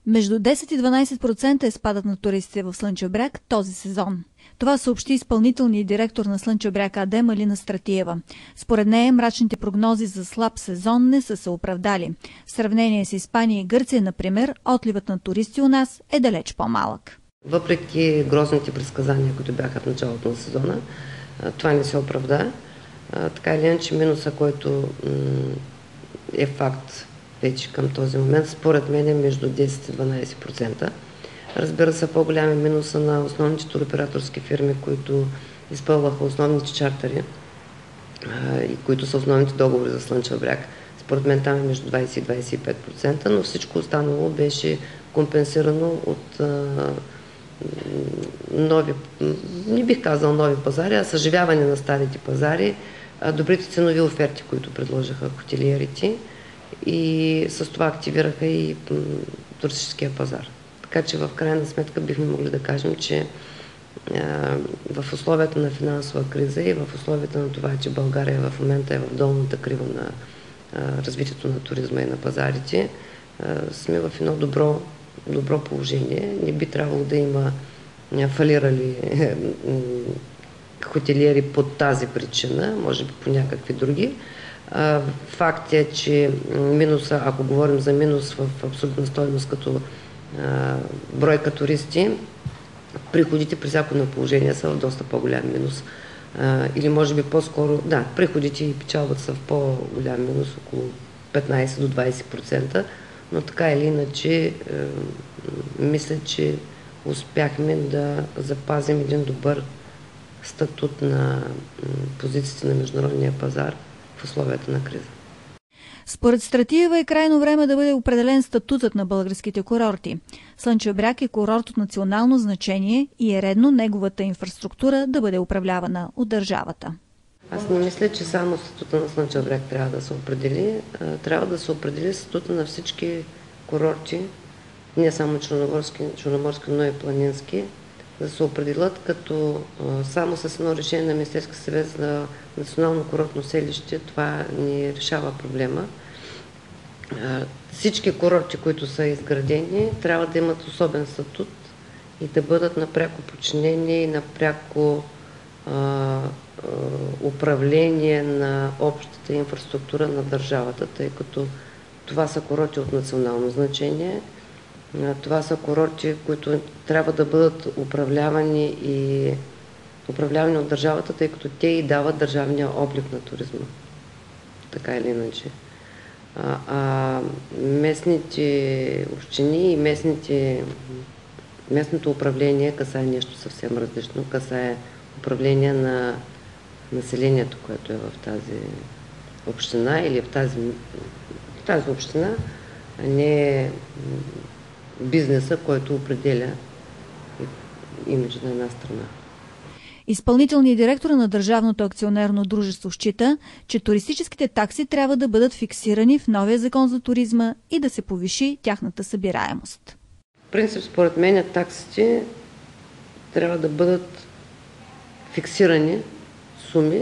Между 10 и 12% е спадът на туристите в Слънчев бряг този сезон. Това съобщи изпълнителният директор на Слънчев бряг АД Малина Стратиева. Според нея мрачните прогнози за слаб сезон не са се оправдали. В сравнение с Испания и Гърция, например, отливът на туристи у нас е далеч по-малък. Въпреки грозните предсказания, които бяха в началото на сезона, това не се оправда. Така или иначе минуса, който е факт вече към този момент, според мен е между 10 и 12%. Разбира се, по-голям е минуса на основните туроператорски фирми, които изпълваха основните чартери и които са основните договори за Слънчев бряг. Според мен там е между 20 и 25%, но всичко останало беше компенсирано от нови, не бих казал нови пазари, а съживяване на старите пазари, добрите ценови оферти, които предложиха хотелиерите и с това активираха и туристическия пазар. Така че в крайна сметка бихме могли да кажем, че в условията на финансова криза и в условията на това, че България в момента е в долната крива на развитието на туризма и на пазарите, сме в едно добро положение. Не би трябвало да има фалирали хотелиери по тази причина, може би по някакви други. Факт е, че минуса, ако говорим за минус в абсолютна стойност като бройка туристи, приходите при всяко положение са в доста по-голям минус. Или може би по-скоро, да, приходите и печалбата са в по-голям минус, около 15 до 20%, но така или иначе мисля, че успяхме да запазим един добър статут на позициите на международния пазар в условията на криза. Според Стратиева е крайно време да бъде определен статутът на българските курорти. Слънчев бряг е курорт от национално значение и е редно неговата инфраструктура да бъде управлявана от държавата. Аз не мисля, че само статута на Слънчев бряг трябва да се определи. Трябва да се определи статута на всички курорти, не само черноморски, но и планински, да се определят като само с едно решение на Министерския съвет за национално курортно селище, това не решава проблема. Всички курорти, които са изградени, трябва да имат особен статут и да бъдат на пряко подчинение и на пряко управление на общата инфраструктура на държавата, тъй като това са курорти от национално значение. Това са курорти, които трябва да бъдат управлявани от държавата, тъй като те и дават държавния облик на туризма. Така или иначе. Местните общини и местното управление касае нещо съвсем различно. Касае управление на населението, което е в тази община или в тази община, а не бизнеса, който определя имиджа на една страна. Изпълнителният директор на Държавното акционерно дружество счита, че туристическите такси трябва да бъдат фиксирани в новия закон за туризма и да се повиши тяхната събираемост. В принцип, според мен, таксите трябва да бъдат фиксирани суми,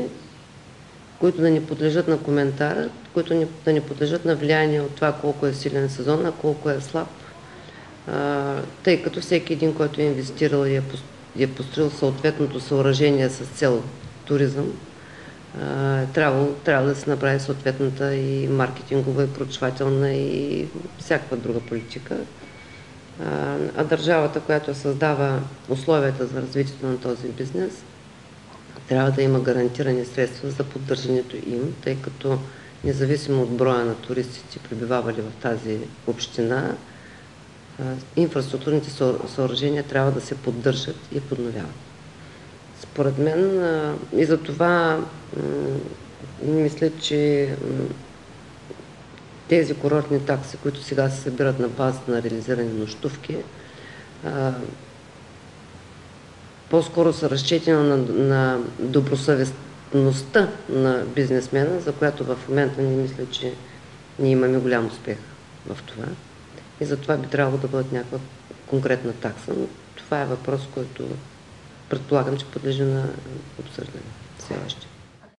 които да не подлежат на коментар, които да не подлежат на влияние от това колко е силен сезон, а колко е слаб. Тъй като всеки един, който е инвестирал и е построил съответното съоръжение с цел туризъм, трябва да се направи съответната и маркетингова, и проучвателна, и всякаква друга политика. А държавата, която създава условията за развитието на този бизнес, трябва да има гарантирани средства за поддържането им, тъй като независимо от броя на туристите, пребивавали в тази община, инфраструктурните съоръжения трябва да се поддържат и подновяват. Според мен и за това мисля, че тези курортни такси, които сега се събират на базата на реализирани нощувки, по-скоро са разчетени на добросъвестността на бизнесмена, за която в момента не мисля, че ние имаме голям успех в това. И за това би трябвало да бъдат някаква конкретна такса, но това е въпрос, който предполагам, че подлежи на обсъждане все още.